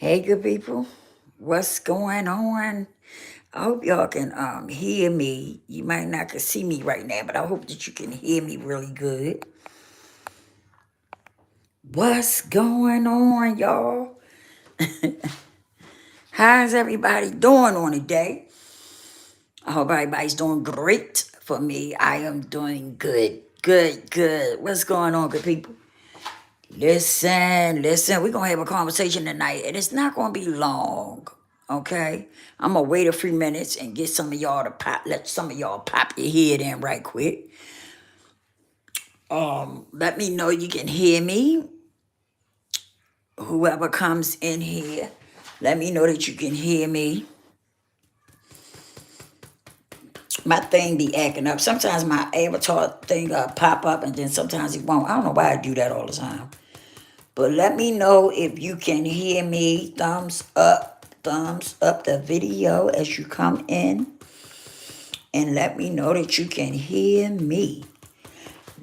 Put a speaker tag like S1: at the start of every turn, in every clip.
S1: Hey, good people, what's going on? I hope y'all can hear me. You might not can see me right now, but I hope that you can hear me really good. What's going on, y'all? How's everybody doing on the day? I hope everybody's doing great. For me, I am doing good, good, good. What's going on, good people? Listen, we're gonna have a conversation tonight, and it's not gonna be long. Okay? I'm gonna wait a few minutes and get some of y'all to let some of y'all pop your head in right quick. Let me know you can hear me. Whoever comes in here, let me know that you can hear me. My thing be acting up. Sometimes my avatar thing pop up and then sometimes it won't. I don't know why I do that all the time. But let me know if you can hear me. Thumbs up the video as you come in. And let me know that you can hear me.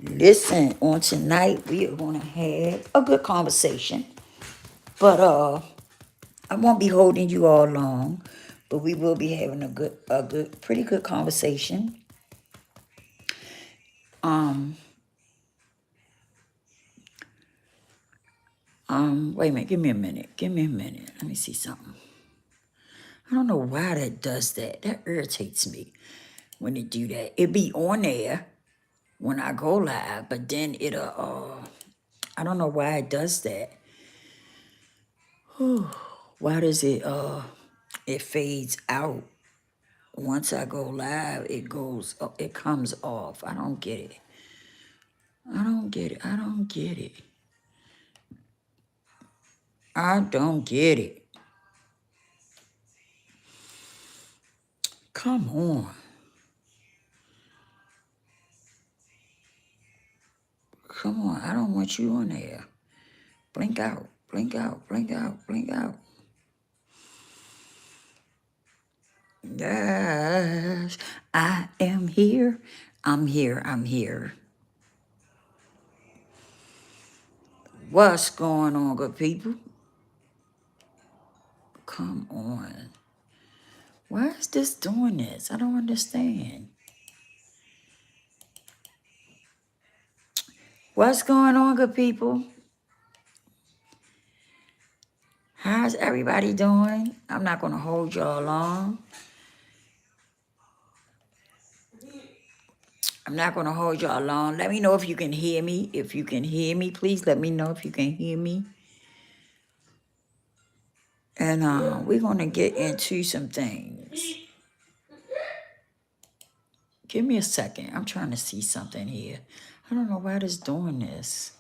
S1: Listen, on tonight we are gonna have a good conversation. But I won't be holding you all long, but we will be having pretty good conversation. Wait a minute, give me a minute. Let me see something. I don't know why that does that. That irritates me when it do that. It be on there when I go live, but then it'll I don't know why it does that. Why does it fades out once I go live? It comes off. I don't get it. I don't get it. Come on. I don't want you on there. Blink out. Yes, I am here. I'm here. What's going on, good people? Come on. Why is this doing this? I don't understand. What's going on, good people? How's everybody doing? I'm not going to hold y'all long. Let me know if you can hear me. If you can hear me, please let me know if you can hear me. And we're going to get into some things. Give me a second. I'm trying to see something here. I don't know why it's doing this.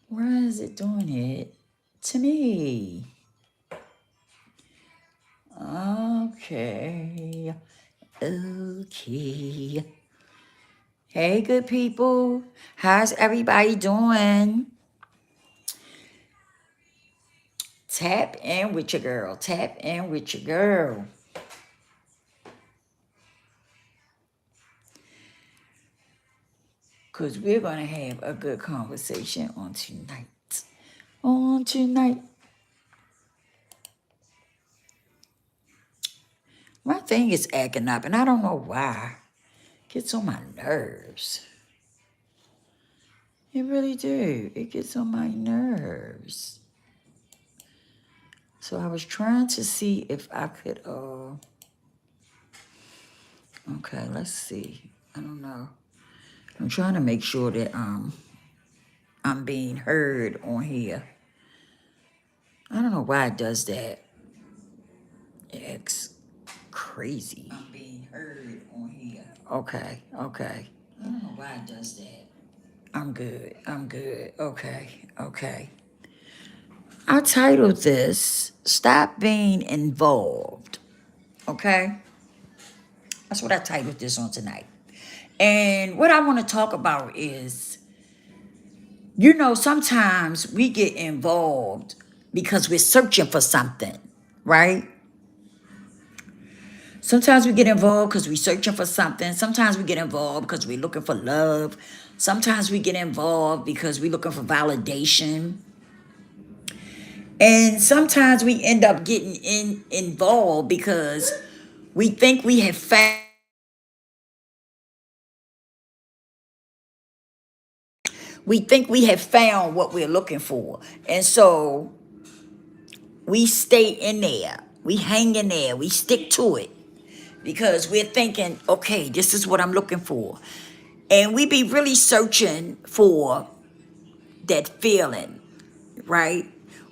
S1: Why is it doing it to me? Okay. Hey, good people. How's everybody doing? Tap in with your girl. Because we're going to have a good conversation on tonight. My thing is acting up, and I don't know why. It gets on my nerves. It really do. It gets on my nerves. So I was trying to see if I could, okay, let's see. I don't know. I'm trying to make sure that I'm being heard on here. I don't know why it does that. It's crazy. I'm being heard on here. Okay. I don't know why it does that. I'm good. Okay. I titled this, Stop Being Involved. Okay? That's what I titled this on tonight. And what I want to talk about is, sometimes we get involved because we're searching for something, right? Sometimes we get involved because we're searching for something. Sometimes we get involved because we're looking for love. Sometimes we get involved because we're looking for validation. And sometimes we end up getting involved because we think we have found what we're looking for. And so we stay in there. We hang in there. We stick to it because we're thinking, okay, this is what I'm looking for. And we be really searching for that feeling, right?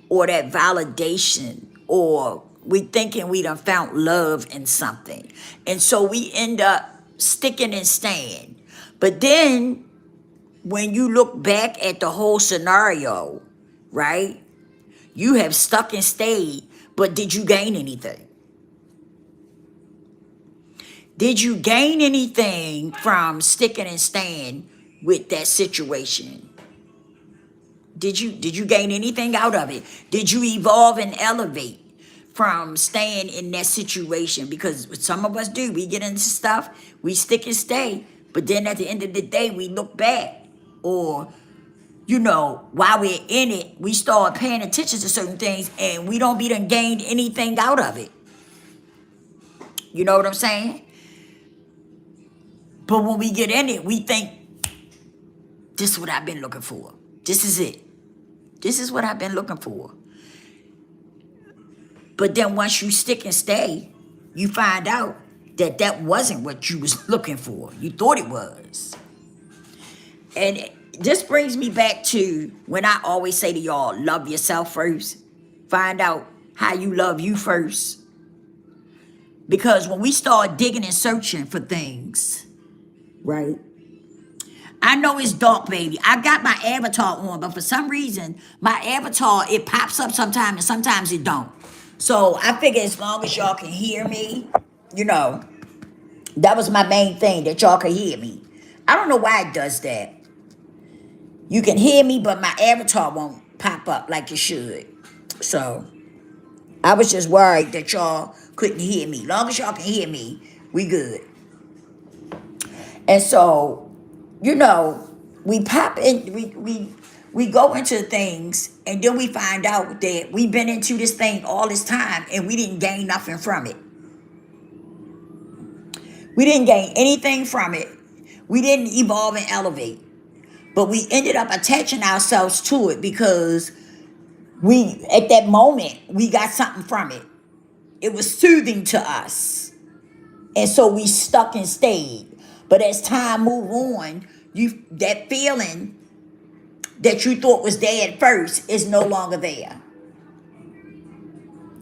S1: Or that validation, or we thinking we done found love in something. And so we end up sticking and staying. But then when you look back at the whole scenario, right? You have stuck and stayed, but did you gain anything? Did you gain anything from sticking and staying with that situation? Did you gain anything out of it? Did you evolve and elevate from staying in that situation? Because some of us do. We get into stuff, we stick and stay, but then at the end of the day, we look back, or while we're in it, we start paying attention to certain things, and we don't be done gained anything out of it. You know what I'm saying? But when we get in it, we think, this is what I've been looking for. This is it. This is what I've been looking for. But then once you stick and stay, you find out that that wasn't what you was looking for. You thought it was. And this brings me back to when I always say to y'all, love yourself first. Find out how you love you first. Because when we start digging and searching for things, right? I know it's dark, baby. I got my avatar on, but for some reason, my avatar, it pops up sometimes and sometimes it don't. So I figure as long as y'all can hear me, you know, that was my main thing, that y'all can hear me. I don't know why it does that. You can hear me, but my avatar won't pop up like it should. So I was just worried that y'all couldn't hear me. Long as y'all can hear me, we good. And so, you know, we pop in, we go into things, and then we find out that we've been into this thing all this time and we didn't gain nothing from it. We didn't gain anything from it. We didn't evolve and elevate. But we ended up attaching ourselves to it because we, at that moment, we got something from it. It was soothing to us. And so we stuck and stayed. But as time moved on, that feeling that you thought was there at first is no longer there.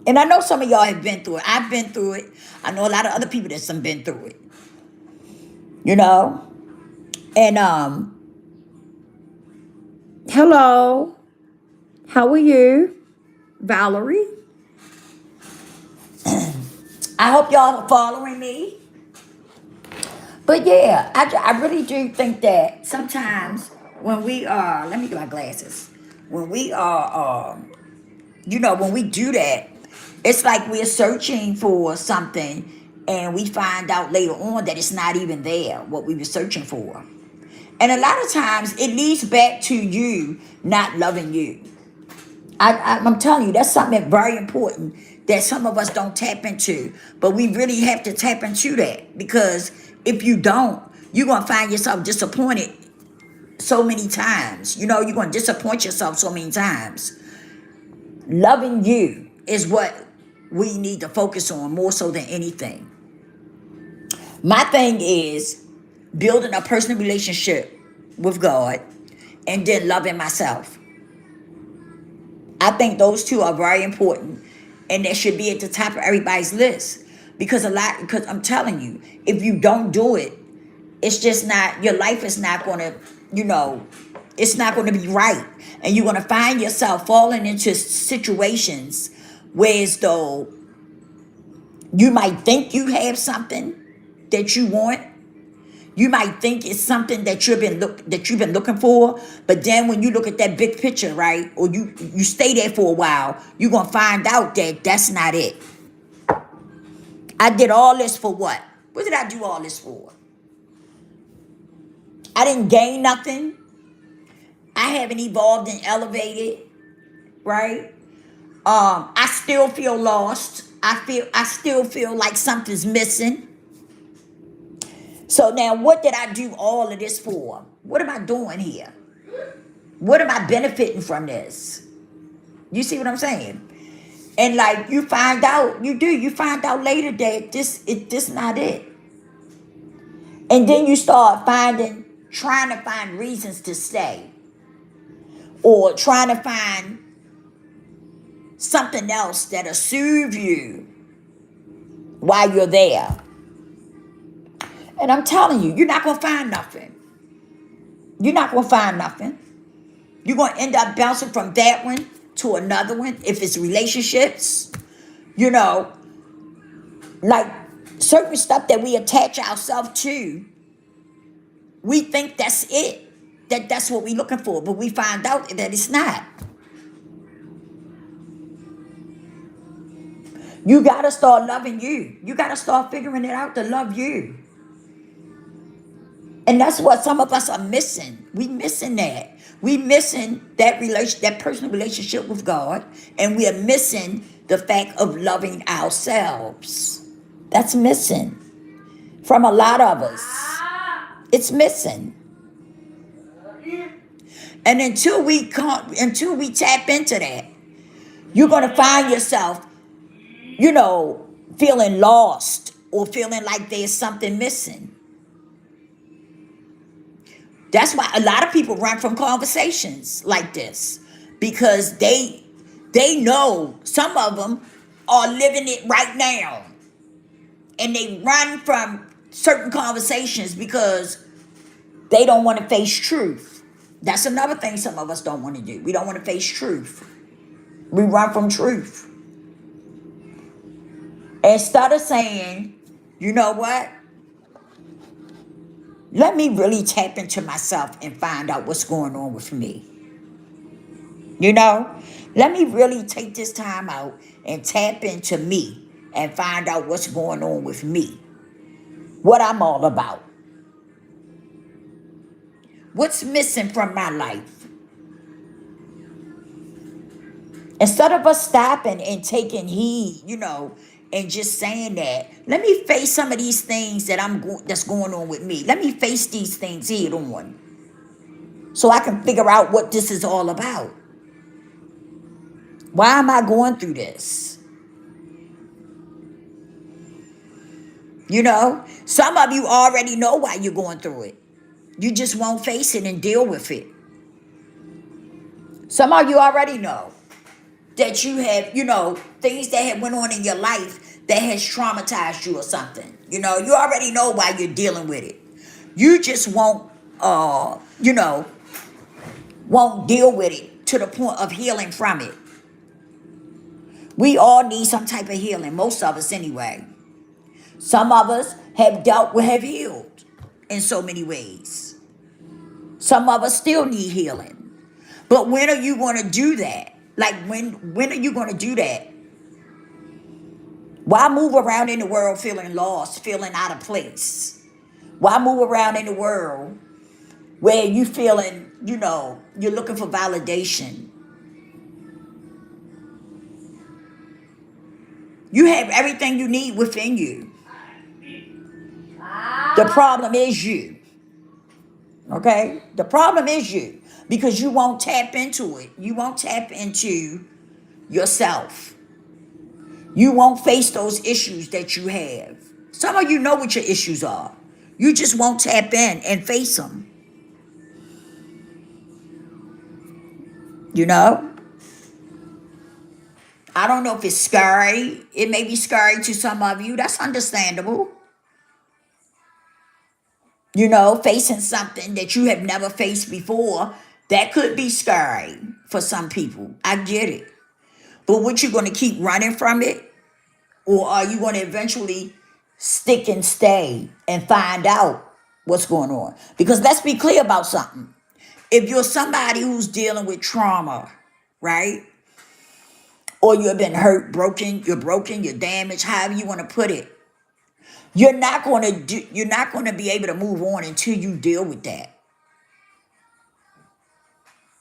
S1: And I know some of y'all have been through it. I've been through it. I know a lot of other people that's been through it. You know? And hello. How are you? Valerie. I hope y'all are following me. But yeah, I really do think that sometimes when we are, let me get my glasses. When we are, when we do that, it's like we're searching for something and we find out later on that it's not even there, what we were searching for. And a lot of times it leads back to you not loving you. I'm telling you, that's something very important that some of us don't tap into. But we really have to tap into that, because if you don't, you're going to find yourself disappointed so many times. You're going to disappoint yourself so many times. Loving you is what we need to focus on more so than anything. My thing is building a personal relationship with God and then loving myself. I think those two are very important, and that should be at the top of everybody's list. Because I'm telling you, if you don't do it, it's just not, your life is not going to, it's not going to be right. And you're going to find yourself falling into situations where as though you might think you have something that you want. You might think it's something that you've been looking for, but then when you look at that big picture, right, or you stay there for a while, you're gonna find out that that's not it. I did all this for what? What did I do all this for? I didn't gain nothing. I haven't evolved and elevated, right? I still feel lost. I still feel like something's missing. So now what did I do all of this for? What am I doing here? What am I benefiting from this? You see what I'm saying? And like you find out later that this not it. And then you start trying to find reasons to stay, or trying to find something else that'll soothe you while you're there. And I'm telling you, you're not gonna find nothing. You're not gonna find nothing. You're gonna end up bouncing from that one to another one. If it's relationships, you know, like certain stuff that we attach ourselves to, we think that's it. That's what we're looking for, but we find out that it's not. You gotta start loving you. You gotta start figuring it out to love you. And that's what some of us are missing. We missing that. We missing that personal relationship with God, and we are missing the fact of loving ourselves. That's missing from a lot of us. It's missing. And until we tap into that, you're gonna find yourself, feeling lost or feeling like there's something missing. That's why a lot of people run from conversations like this, because they know some of them are living it right now, and they run from certain conversations because they don't want to face truth. That's another thing some of us don't want to do. We don't want to face truth. We run from truth. Instead of saying, you know what? Let me really tap into myself and find out what's going on with me. Let me really take this time out and tap into me and find out what's going on with me. What I'm all about. What's missing from my life? Instead of us stopping and taking heed, and just saying that, let me face some of these things that's going on with me. Let me face these things head on, so I can figure out what this is all about. Why am I going through this? Some of you already know why you're going through it. You just won't face it and deal with it. Some of you already know that you have, things that have went on in your life that has traumatized you or something. You already know why you're dealing with it. You just won't deal with it to the point of healing from it. We all need some type of healing, most of us anyway. Some of us have healed in so many ways. Some of us still need healing. But when are you going to do that? Like, when are you going to do that? Why move around in the world feeling lost, feeling out of place? Why move around in the world where you feeling, you're looking for validation? You have everything you need within you. The problem is you. Okay? The problem is you, because you won't tap into it. You won't tap into yourself. You won't face those issues that you have. Some of you know what your issues are. You just won't tap in and face them. I don't know if it's scary. It may be scary to some of you. That's understandable. Facing something that you have never faced before, that could be scary for some people. I get it. But what, you going to keep running from it? Or are you going to eventually stick and stay and find out what's going on? Because let's be clear about something. If you're somebody who's dealing with trauma, right? Or you've been hurt, broken, you're damaged, however you want to put it, you're not going to be able to move on until you deal with that.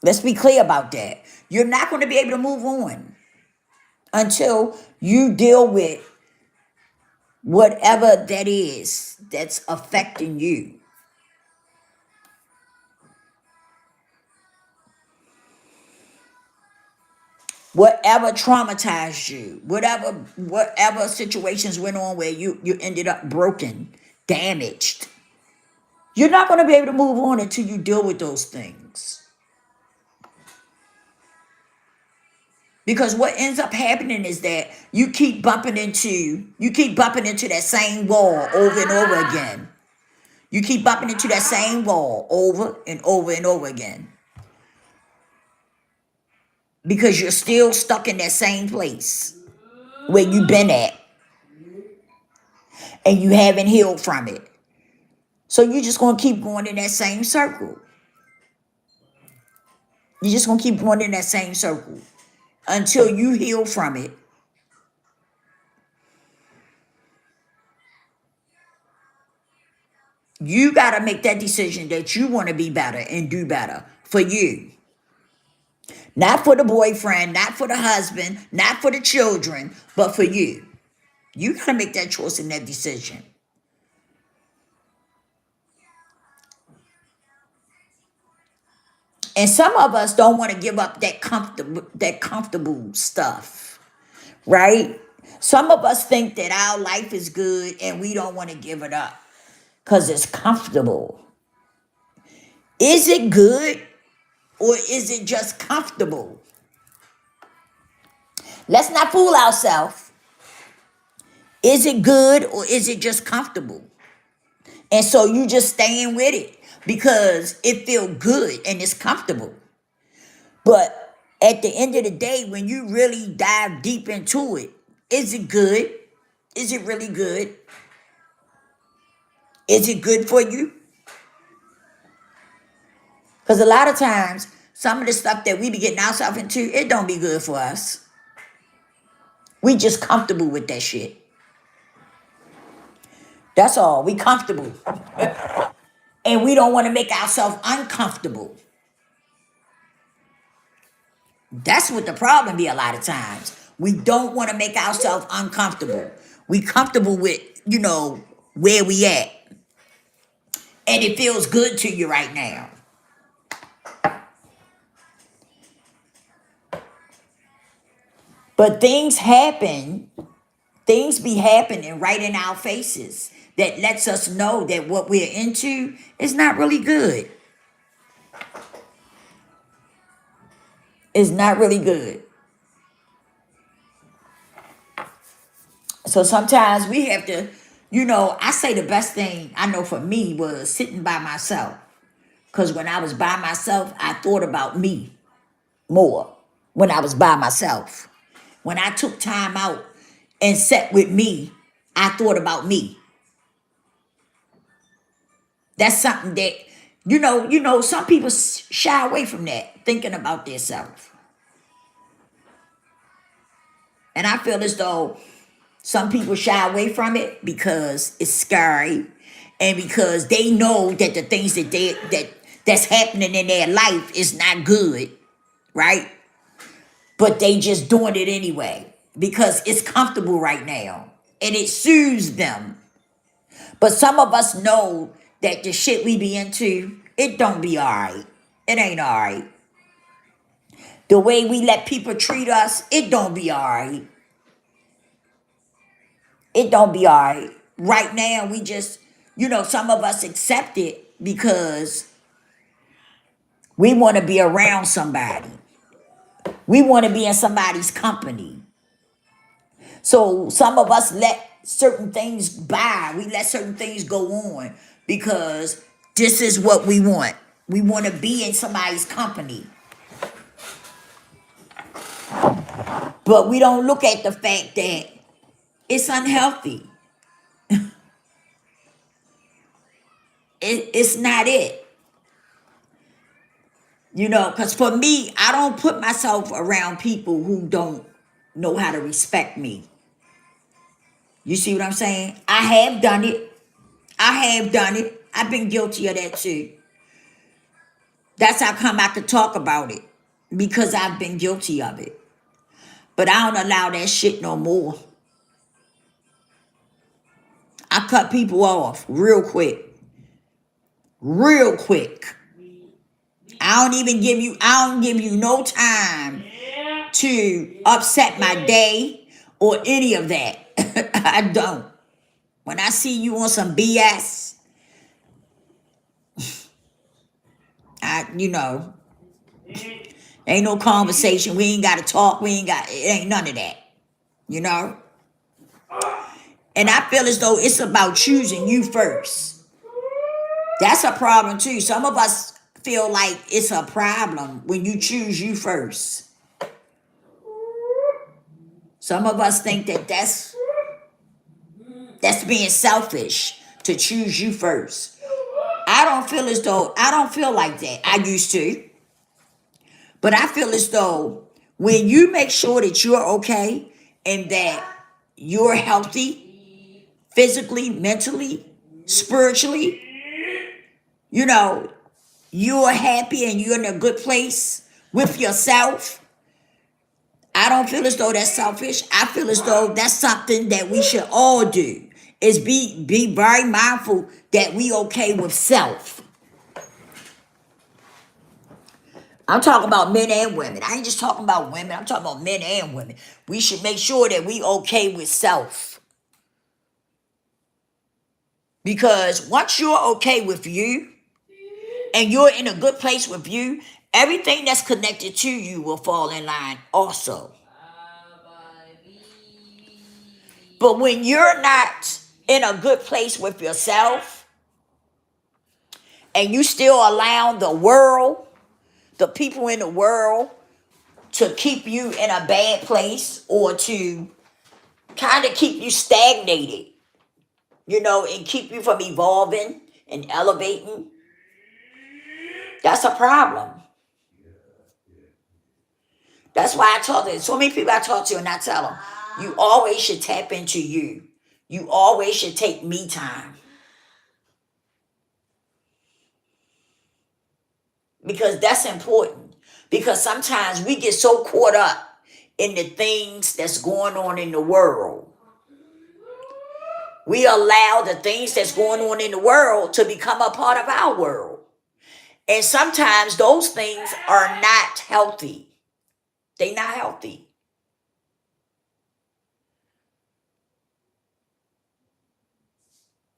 S1: Let's be clear about that. You're not going to be able to move on until you deal with whatever that is that's affecting you. Whatever traumatized you, whatever situations went on where you ended up broken, damaged. You're not going to be able to move on until you deal with those things. Because what ends up happening is that you keep bumping into that same wall over and over again. You keep bumping into that same wall over and over and over again. Because you're still stuck in that same place where you've been at and you haven't healed from it. So you're just going to keep going in that same circle. You're just going to keep going in that same circle until you heal from it. You got to make that decision that you want to be better and do better for you. Not for the boyfriend, not for the husband, not for the children, but for you. You got to make that choice and that decision. And some of us don't want to give up that comfortable stuff, right? Some of us think that our life is good and we don't want to give it up because it's comfortable. Is it good or is it just comfortable? Let's not fool ourselves. Is it good or is it just comfortable? And so you just staying with it because it feels good and it's comfortable. But at the end of the day, when you really dive deep into it, is it good? Is it really good? Is it good for you? Because a lot of times, some of the stuff that we be getting ourselves into, it don't be good for us. We just comfortable with that shit. That's all. We comfortable. And we don't want to make ourselves uncomfortable. That's what the problem be a lot of times. We don't want to make ourselves uncomfortable. We comfortable with, where we at. And it feels good to you right now. But things be happening right in our faces that lets us know that what we're into is not really good. It's not really good. So sometimes we have to, I say the best thing I know for me was sitting by myself. Because when I was by myself, I thought about me more when I was by myself. When I took time out and sat with me, I thought about me. That's something that, some people shy away from that, thinking about themselves. And I feel as though some people shy away from it because it's scary and because they know that the things that's happening in their life is not good, right? But they just doing it anyway because it's comfortable right now and it soothes them. But some of us know that the shit we be into, it don't be all right. It ain't all right. The way we let people treat us, it don't be all right. It don't be all right. Right now, we just, some of us accept it because we want to be around somebody. We want to be in somebody's company. So some of us let certain things by. We let certain things go on because this is what we want. We want to be in somebody's company. But we don't look at the fact that it's unhealthy. It's not it. Because for me, I don't put myself around people who don't know how to respect me. You see what I'm saying? I have done it. I've been guilty of that too. That's how come I could talk about it. Because I've been guilty of it. But I don't allow that shit no more. I cut people off real quick. Real quick. I don't give you no time to upset my day or any of that. I don't. When I see you on some BS, ain't no conversation. We ain't got to talk. It ain't none of that. You know? And I feel as though it's about choosing you first. That's a problem too. Some of us feel like it's a problem when you choose you first. Some of us think that that's being selfish to choose you first. I don't feel like that. I used to. But I feel as though when you make sure that you're okay and that you're healthy physically, mentally, spiritually, you're happy and you're in a good place with yourself. I don't feel as though that's selfish. I feel as though that's something that we should all do. Is be very mindful that we okay with self. I'm talking about men and women. I ain't just talking about women. I'm talking about men and women. We should make sure that we okay with self. Because once you're okay with you and you're in a good place with you, everything that's connected to you will fall in line also. But when you're not in a good place with yourself and you still allow the world, the people in the world, to keep you in a bad place or to kind of keep you stagnated, and keep you from evolving and elevating, that's a problem. That's why I talk to so many people I talk to and I tell them, you always should tap into you. You always should take me time. Because that's important. Because sometimes we get so caught up in the things that's going on in the world. We allow the things that's going on in the world to become a part of our world. And sometimes those things are not healthy. They're not healthy.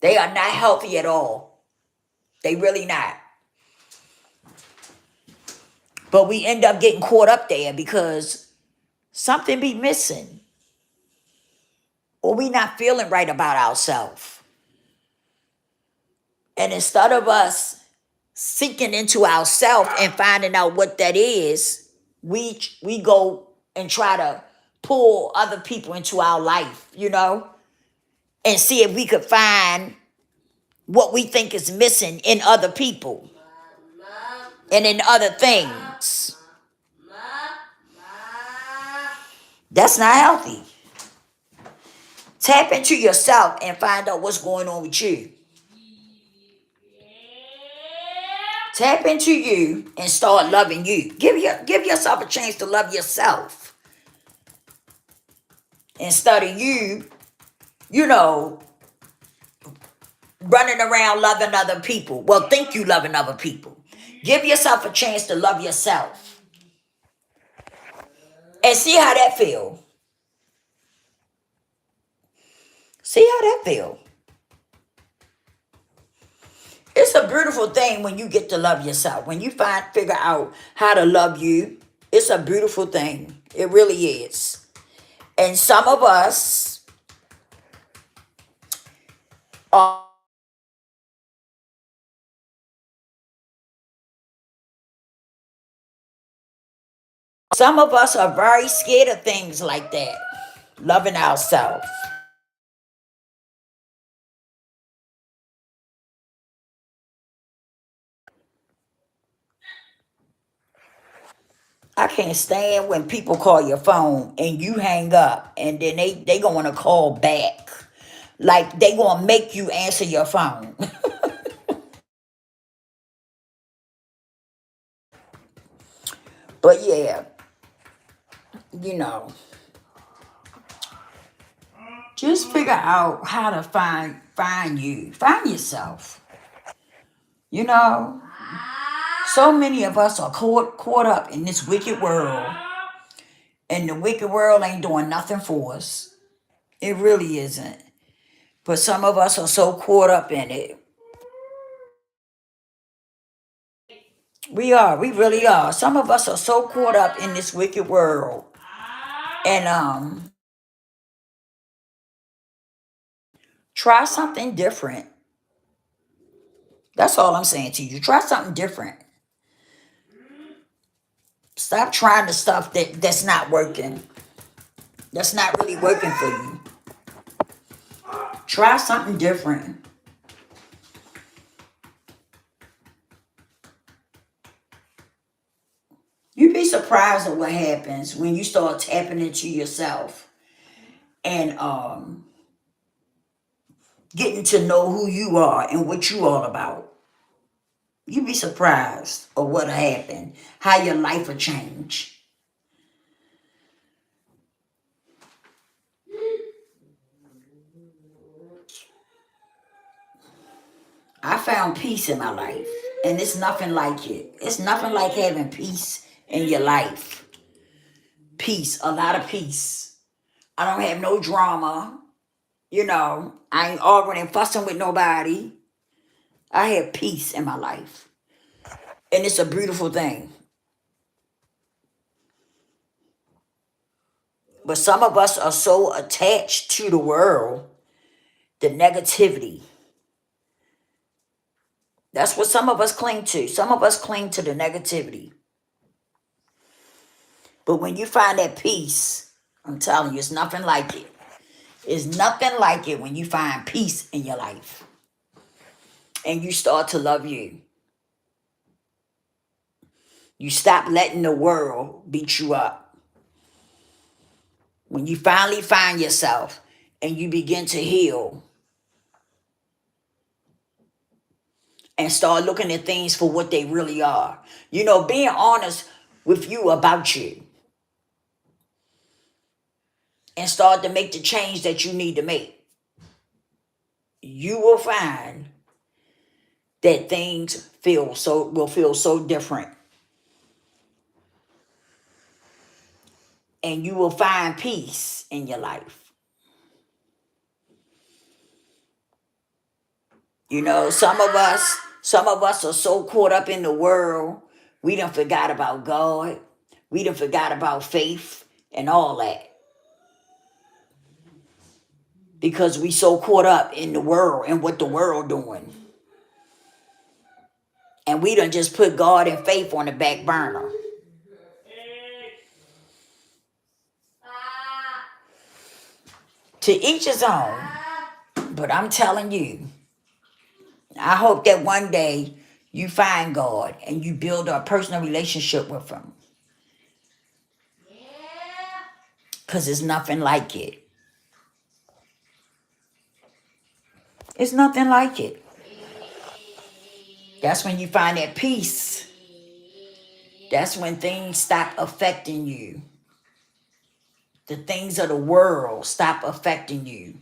S1: They are not healthy at all. They really not. But we end up getting caught up there because something be missing. Or we not feeling right about ourselves. And instead of us seeking into ourselves and finding out what that is, we go and try to pull other people into our life, and see if we could find what we think is missing in other people and in other things. That's not healthy. Tap into yourself and find out what's going on with you. Tap into you and start loving you. Give yourself a chance to love yourself. Instead of you, running around loving other people. Well, think you loving other people. Give yourself a chance to love yourself. And see how that feel. See how that feel. It's a beautiful thing when you get to love yourself. When you figure out how to love you, it's a beautiful thing. It really is. And some of us are very scared of things like that. Loving ourselves. I can't stand when people call your phone and you hang up and then they going to call back. Like they going to make you answer your phone. But yeah, you know, Just figure out how to find you. Find yourself. You know, so many of us are caught up in this wicked world, and the wicked world ain't doing nothing for us. It really isn't. But some of us are so caught up in it. We are. We really are. Some of us are so caught up in this wicked world. And try something different. That's all I'm saying to you. Try something different. Stop trying the stuff that's not working. That's not really working for you. Try something different. You'd be surprised at what happens when you start tapping into yourself and getting to know who you are and what you all about. You'd be surprised of what'll happen, how your life will change. I found peace in my life, and it's nothing like it. It's nothing like having peace in your life. Peace, a lot of peace. I don't have no drama. I ain't arguing and fussing with nobody. I have peace in my life, and it's a beautiful thing. But some of us are so attached to the world, the negativity. That's what some of us cling to. Some of us cling to the negativity. But when you find that peace, I'm telling you, it's nothing like it. It's nothing like it when you find peace in your life and you start to love you. You stop letting the world beat you up. When you finally find yourself and you begin to heal and start looking at things for what they really are. Being honest with you about you and start to make the change that you need to make. You will find that things will feel so different. And you will find peace in your life. Some of us are so caught up in the world, we done forgot about God. We done forgot about faith and all that. Because we so caught up in the world and what the world doing. And we done just put God and faith on the back burner. To each his own. But I'm telling you, I hope that one day you find God and you build a personal relationship with him. Because it's nothing like it. It's nothing like it. That's when you find that peace. That's when things stop affecting you. The things of the world stop affecting you.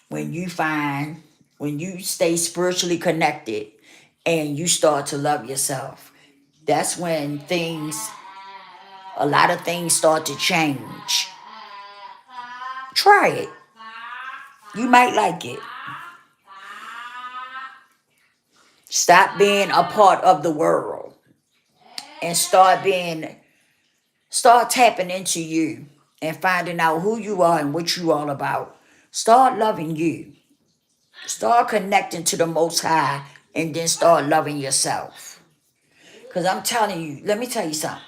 S1: When you stay spiritually connected and you start to love yourself, that's when a lot of things start to change. Try it. You might like it. Stop being a part of the world and start tapping into you and finding out who you are and what you all about. Start loving you. Start connecting to the Most High and then start loving yourself. Because I'm telling you, let me tell you something.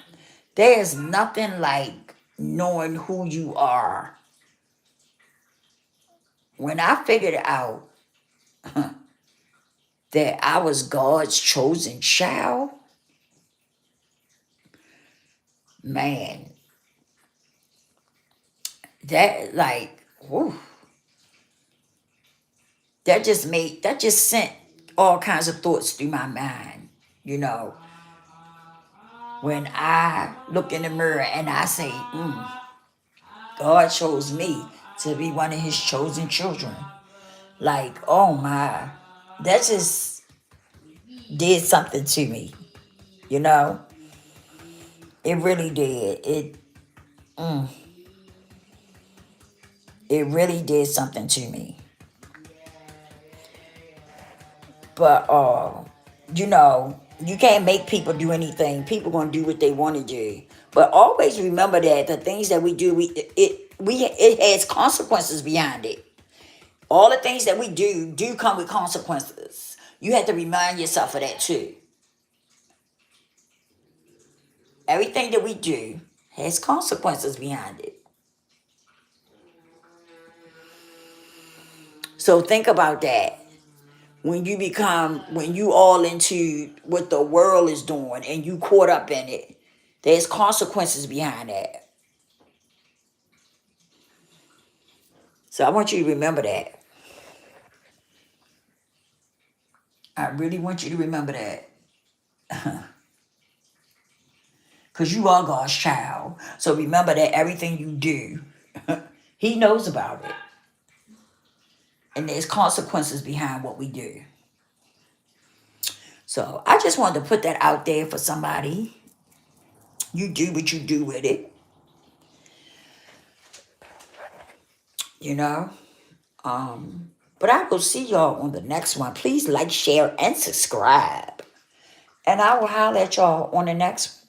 S1: There's nothing like knowing who you are. When I figured out that I was God's chosen child, man, that whew, that just sent all kinds of thoughts through my mind. When I look in the mirror and I say, God chose me to be one of his chosen children. Like, oh my, that just did something to me, you know? It really did. It really did something to me. But you know, you can't make people do anything. People gonna do what they want to do. But always remember that the things that we do, it has consequences behind it. All the things that we do come with consequences. You have to remind yourself of that too. Everything that we do has consequences behind it. So think about that. When you all into what the world is doing and you caught up in it, there's consequences behind that. So I want you to remember that. I really want you to remember that. Because you are God's child. So remember that everything you do, he knows about it. And there's consequences behind what we do. So I just wanted to put that out there for somebody. You do what you do with it, you know. But I will see y'all on the next one. Please like, share, and subscribe. And I will holler at y'all on the next one.